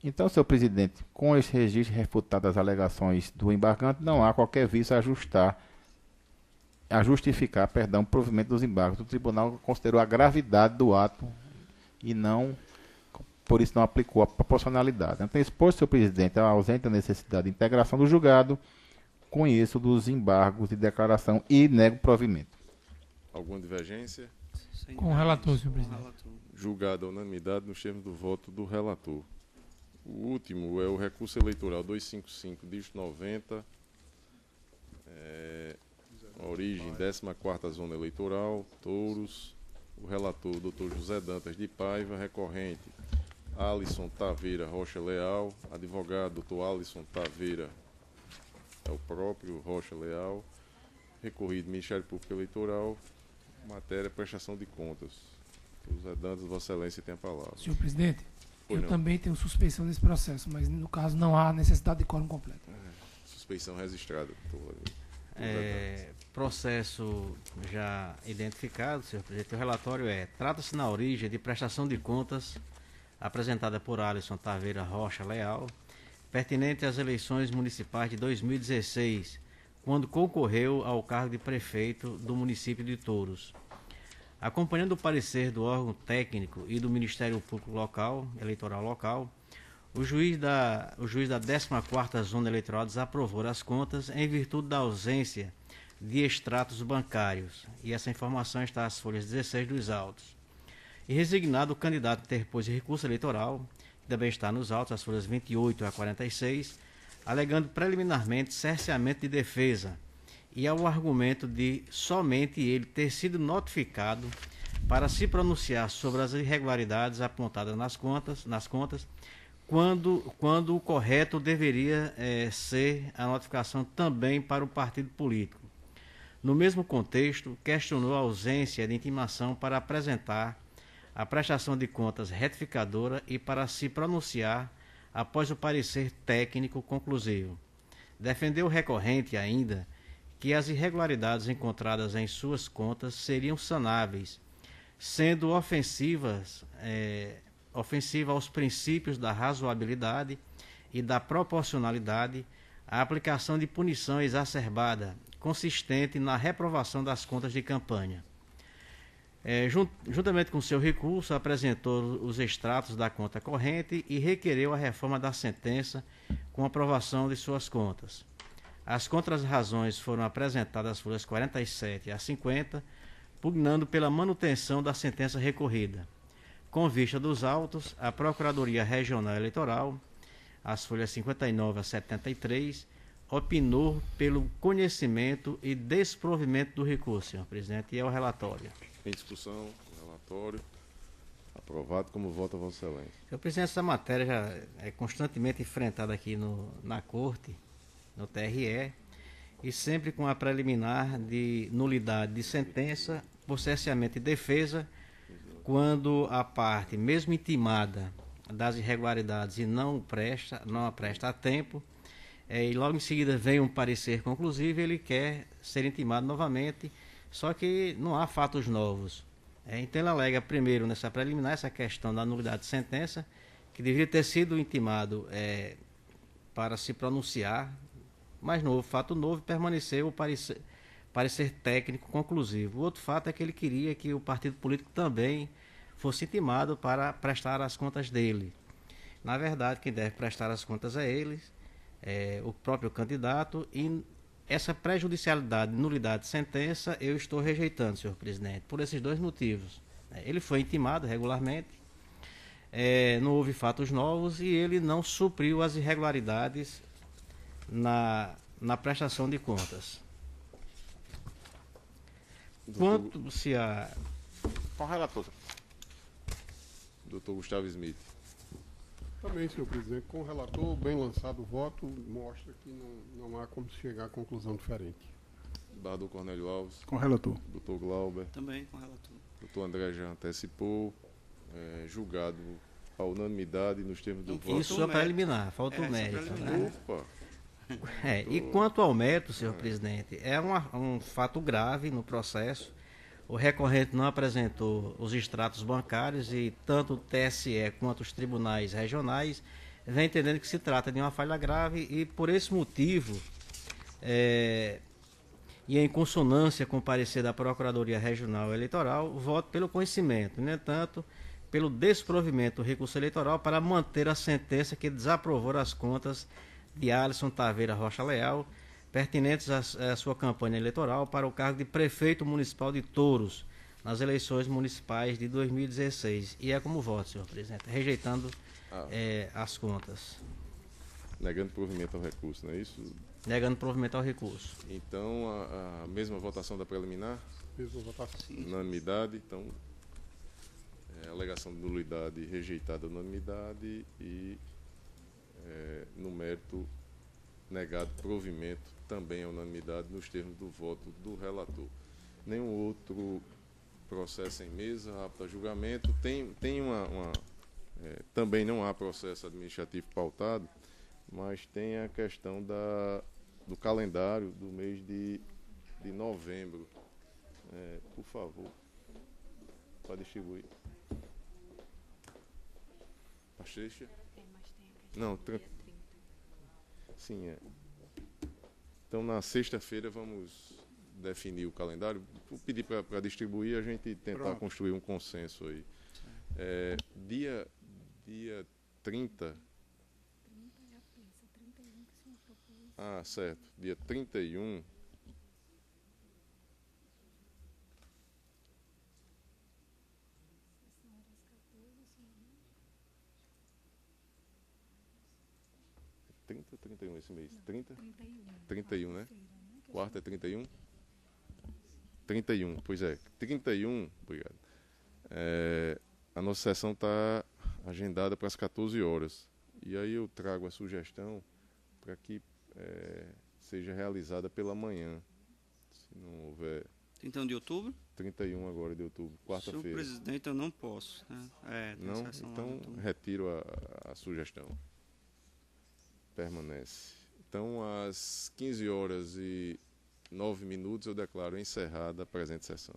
Então, senhor presidente, com esse registro refutado as alegações do embargante, não há qualquer vício a justificar o provimento dos embargos. O tribunal considerou a gravidade do ato e não, por isso não aplicou a proporcionalidade. Então, exposto, senhor presidente, a ausente necessidade de integração do julgado, conheço dos embargos de declaração e nego provimento. Alguma divergência? Com o relator, senhor presidente. Julgada a unanimidade nos termos do voto do relator. O último é o recurso eleitoral 255, dígito 90, origem 14ª Zona Eleitoral, Touros. O relator, Dr. José Dantas de Paiva, recorrente, Alisson Taveira Rocha Leal, advogado, Dr. Alisson Taveira, é o próprio Rocha Leal, recorrido Ministério Público Eleitoral, matéria prestação de contas. José Dantas, Vossa Excelência tem a palavra. Senhor presidente, Pois eu não. também tenho suspeição desse processo, mas no caso não há necessidade de quórum completo. Suspeição registrada, doutor. Processo já identificado, senhor presidente. O relatório trata-se na origem de prestação de contas apresentada por Alisson Taveira Rocha Leal, pertinente às eleições municipais de 2016, quando concorreu ao cargo de prefeito do município de Touros. Acompanhando o parecer do órgão técnico e do Ministério Público Eleitoral Local, o juiz da 14ª Zona Eleitoral desaprovou as contas em virtude da ausência de extratos bancários, e essa informação está às folhas 16 dos autos. E resignado, o candidato interpôs recurso eleitoral, que também está nos autos, as folhas 28 a 46, alegando preliminarmente cerceamento de defesa, e ao argumento de somente ele ter sido notificado para se pronunciar sobre as irregularidades apontadas nas contas, quando o correto deveria ser a notificação também para o partido político. No mesmo contexto, questionou a ausência de intimação para apresentar a prestação de contas retificadora e para se pronunciar após o parecer técnico conclusivo. Defendeu o recorrente ainda que as irregularidades encontradas em suas contas seriam sanáveis, sendo ofensiva aos princípios da razoabilidade e da proporcionalidade a aplicação de punição exacerbada, consistente na reprovação das contas de campanha. Juntamente com seu recurso, apresentou os extratos da conta corrente e requereu a reforma da sentença com aprovação de suas contas. As contrarrazões foram apresentadas às folhas 47 a 50, pugnando pela manutenção da sentença recorrida. Com vista dos autos, a Procuradoria Regional Eleitoral, as folhas 59 a 73, opinou pelo conhecimento e desprovimento do recurso, senhor presidente, e é o relatório. Em discussão, o relatório. Aprovado. Como vota Vossa Excelência? Senhor presidente, essa matéria já é constantemente enfrentada aqui na Corte, no TRE, e sempre com a preliminar de nulidade de sentença por cerceamento e defesa, quando a parte, mesmo intimada das irregularidades e não a presta a tempo, e logo em seguida vem um parecer conclusivo, ele quer ser intimado novamente, só que não há fatos novos. Então ele alega primeiro nessa preliminar essa questão da nulidade de sentença, que deveria ter sido intimado para se pronunciar, mas não houve fato novo, permaneceu o parecer técnico conclusivo. O outro fato é que ele queria que o partido político também fosse intimado para prestar as contas dele. Na verdade, quem deve prestar as contas é ele, o próprio candidato, e essa prejudicialidade, nulidade de sentença, eu estou rejeitando, senhor presidente, por esses dois motivos. Ele foi intimado regularmente, não houve fatos novos e ele não supriu as irregularidades na prestação de contas. Quanto se a... Com o relator. Doutor Gustavo Smith. Também, senhor presidente, com o relator, bem lançado o voto, mostra que não há como chegar a conclusão diferente. Embargador Cornélio Alves. Com o relator. Doutor Glauber. Também com o relator. Doutor André já antecipou. Julgado a unanimidade nos termos do voto. Isso é preliminar, falta o mérito. Né? Opa! E quanto ao mérito, senhor presidente, é um fato grave no processo. O recorrente não apresentou os extratos bancários e tanto o TSE quanto os tribunais regionais vêm entendendo que se trata de uma falha grave e por esse motivo, e em consonância com o parecer da Procuradoria Regional Eleitoral, voto pelo conhecimento. No entanto, pelo desprovimento do recurso eleitoral para manter a sentença que desaprovou as contas de Alisson Taveira Rocha Leal, pertinentes à sua campanha eleitoral para o cargo de prefeito municipal de Touros, nas eleições municipais de 2016. E é como voto, senhor presidente, rejeitando as contas. Negando provimento ao recurso, não é isso? Negando provimento ao recurso. Então, a mesma votação da preliminar? Mesma votação. Unanimidade, então, alegação de nulidade rejeitada unanimidade e, no mérito, negado provimento também a unanimidade nos termos do voto do relator. Nenhum outro processo em mesa, apto a julgamento. Também não há processo administrativo pautado, mas tem a questão do calendário do mês de novembro. Por favor, para distribuir. Pachecha? Não, sim, Então, na sexta-feira, vamos definir o calendário. Vou pedir para distribuir e a gente tentar construir um consenso aí. Dia 30. Ah, certo. Dia 31. Ou 31 esse mês? 30? 31, né? Quarta é 31? 31, pois é. 31, obrigado. A nossa sessão está agendada para as 14 horas. E aí eu trago a sugestão para que seja realizada pela manhã. Se não houver... 31 de outubro? 31 agora de outubro, quarta-feira. Senhor presidente, eu não posso. Né? Não? Então retiro a sugestão. Permanece. Então, às 15 horas e 9 minutos, eu declaro encerrada a presente sessão.